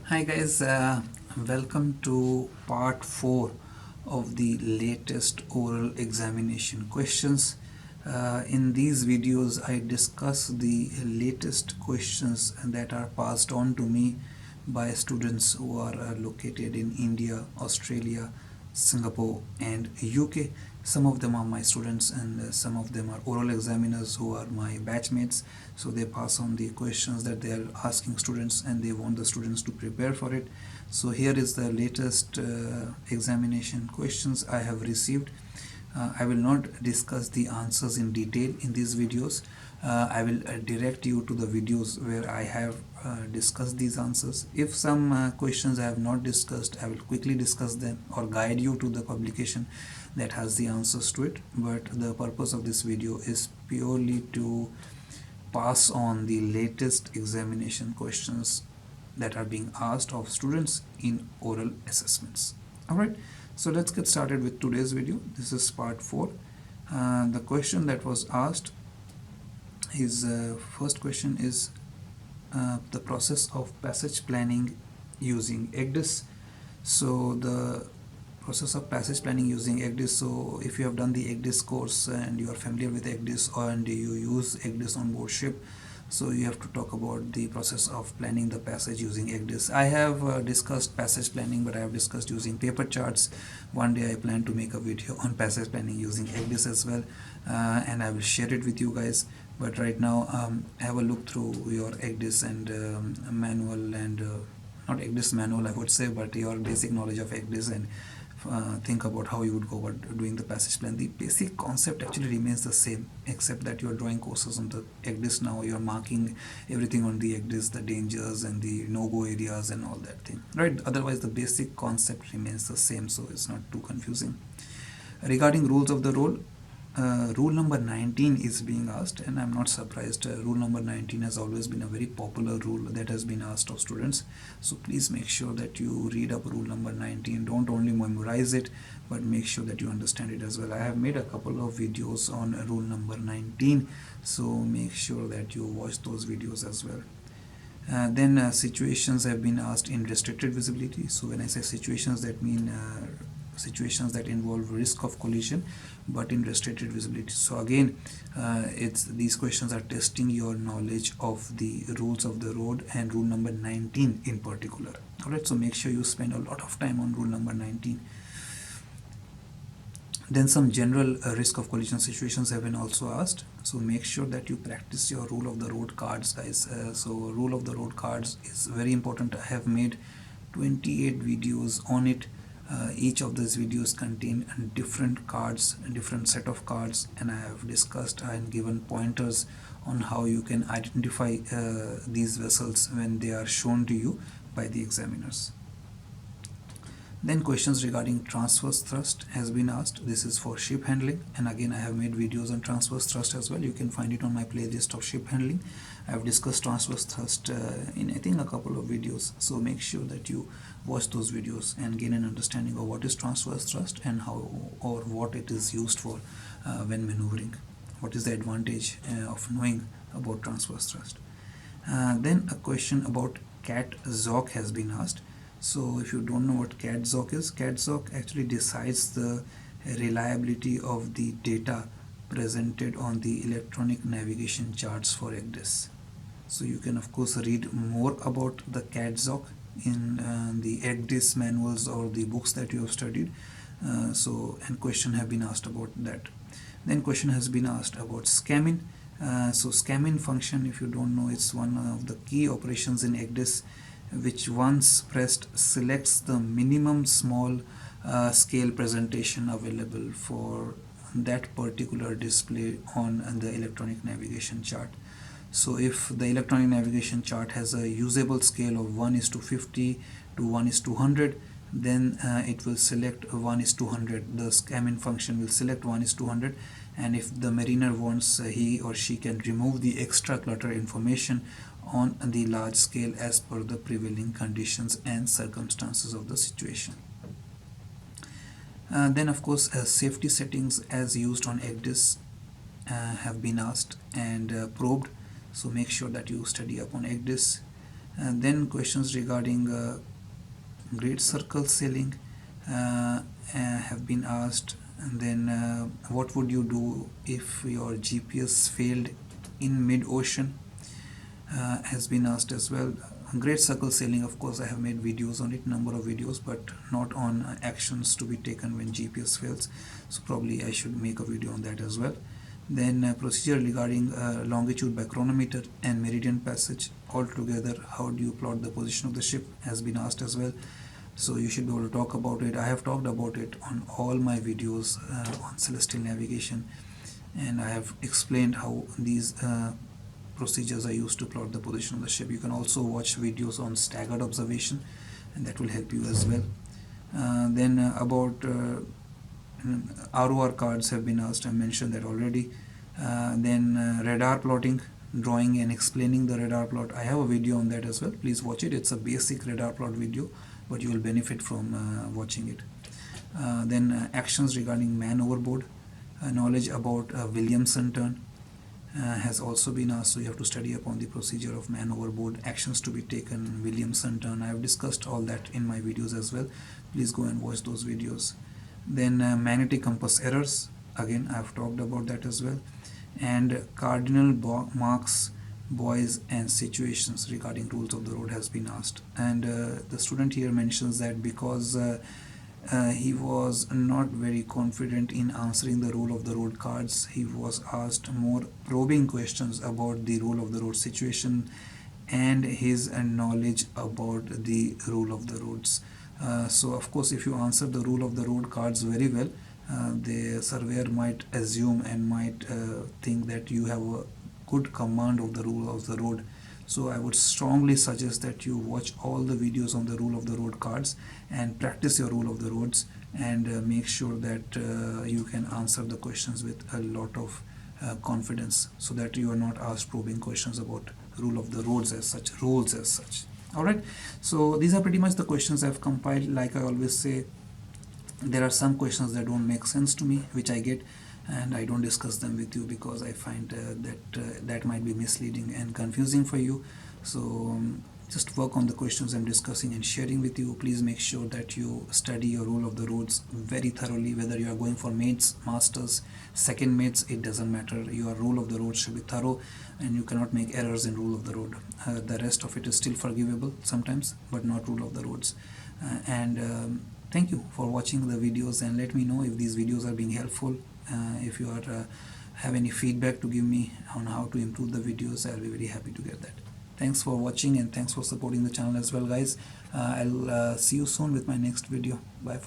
Hi guys, welcome to part 4 of the latest oral examination questions. In these videos, I discuss the latest questions that are passed on to me by students who are located in India, Australia, Singapore, and UK. Some of them are my students, and some of them are oral examiners who are my batchmates. So they pass on the questions that they are asking students, and they want the students to prepare for it. So here is the latest examination questions I have received. I will not discuss the answers in detail in these videos. I will direct you to the videos where I have discussed these answers. If some questions I have not discussed, I will quickly discuss them or guide you to the publication that has the answers to it. But the purpose of this video is purely to pass on the latest examination questions that are being asked of students in oral assessments. Alright, so let's get started with today's video. This is part 4. The question that was asked is first question is the process of passage planning using EGDIS. So the process of passage planning using EGDIS. So if you have done the EGDIS course and you are familiar with EGDIS and you use EGDIS on board ship, so you have to talk about the process of planning the passage using EGDIS. I have discussed passage planning, but I have discussed using paper charts. One day I plan to make a video on passage planning using EGDIS as well, and I will share it with you guys. But right now, have a look through your EGDIS and manual and not EGDIS manual I would say, but your basic knowledge of EGDIS, and think about how you would go about doing the passage plan. The basic concept actually remains the same, except that you are drawing courses on the EGDIS now. You are marking everything on the EGDIS, the dangers and the no-go areas and all that thing, right? Otherwise, the basic concept remains the same, so it's not too confusing. Regarding rules of the road, rule number 19 is being asked, and I'm not surprised. Rule number 19 has always been a very popular rule that has been asked of students. So please make sure that you read up rule number 19. Don't only memorize it, but make sure that you understand it as well. I have made a couple of videos on rule number 19, so make sure that you watch those videos as well. Then situations have been asked in restricted visibility. So when I say situations, that mean situations that involve risk of collision but in restricted visibility. So again, it's these questions are testing your knowledge of the rules of the road and rule number 19 in particular. Alright, so make sure you spend a lot of time on rule number 19. Then some general risk of collision situations have been also asked. So make sure that you practice your rule of the road cards, guys. So rule of the road cards is very important. I have made 28 videos on it. Each of these videos contain different cards, a different set of cards, and I have discussed and given pointers on how you can identify these vessels when they are shown to you by the examiners. Then questions regarding transverse thrust has been asked. This is for ship handling, and again I have made videos on transverse thrust as well. You can find it on my playlist of ship handling. I have discussed transverse thrust in I think a couple of videos, so make sure that you watch those videos and gain an understanding of what is transverse thrust and how or what it is used for when maneuvering. What is the advantage of knowing about transverse thrust? Then a question about CAT-ZOC has been asked. So if you don't know what CAT-ZOC is, CAT-ZOC actually decides the reliability of the data presented on the electronic navigation charts for EGDIS. So you can of course read more about the CAT-ZOC in the EGDIS manuals or the books that you have studied. And question have been asked about that. Then question has been asked about scamming. So scamming function, if you don't know, it's one of the key operations in EGDIS, which once pressed selects the minimum small scale presentation available for that particular display on the electronic navigation chart. So if the electronic navigation chart has a usable scale of 1:50 to 1:100, then it will select 1:100. The scamming function will select 1:100, and if the mariner wants, he or she can remove the extra clutter information on the large scale as per the prevailing conditions and circumstances of the situation. Then of course safety settings as used on EGDIS have been asked and probed, so make sure that you study up on EGDIS. And then questions regarding great circle sailing have been asked. And then what would you do if your GPS failed in mid-ocean has been asked as well. Great circle sailing, of course, I have made videos on it, number of videos, but not on actions to be taken when GPS fails. So probably I should make a video on that as well. Then procedure regarding longitude by chronometer and meridian passage altogether. How do you plot the position of the ship has been asked as well. So you should be able to talk about it. I have talked about it on all my videos on celestial navigation, and I have explained how these procedures are used to plot the position of the ship. You can also watch videos on staggered observation, and that will help you as well. Then about ROR cards have been asked. I mentioned that already. Then radar plotting, drawing and explaining the radar plot. I have a video on that as well. Please watch it. It's a basic radar plot video, but you will benefit from watching it. Then actions regarding man overboard. Knowledge about Williamson turn has also been asked, so you have to study upon the procedure of man overboard, actions to be taken, Williamson turn. I have discussed all that in my videos as well. Please go and watch those videos. Then magnetic compass errors, again I have talked about that as well. And cardinal marks, buoys and situations regarding rules of the road has been asked. And the student here mentions that because he was not very confident in answering the rule of the road cards, he was asked more probing questions about the rule of the road situation and his knowledge about the rule of the roads. So of course, if you answer the rule of the road cards very well, the surveyor might assume and might think that you have a good command of the rule of the road. So I would strongly suggest that you watch all the videos on the rule of the road cards and practice your rule of the roads, and make sure that you can answer the questions with a lot of confidence, so that you are not asked probing questions about rule of the roads as such, rules as such. Alright, so these are pretty much the questions I've compiled. Like I always say, there are some questions that don't make sense to me, which I get, and I don't discuss them with you because I find that might be misleading and confusing for you. So just work on the questions I'm discussing and sharing with you. Please make sure that you study your rule of the roads very thoroughly, whether you are going for mates, masters, second mates, it doesn't matter. Your rule of the road should be thorough, and you cannot make errors in rule of the road. The rest of it is still forgivable sometimes, but not rule of the roads. Thank you for watching the videos, and let me know if these videos are being helpful. If you have any feedback to give me on how to improve the videos, I'll be very happy to get that. Thanks for watching, and thanks for supporting the channel as well, guys. I'll see you soon with my next video. Bye.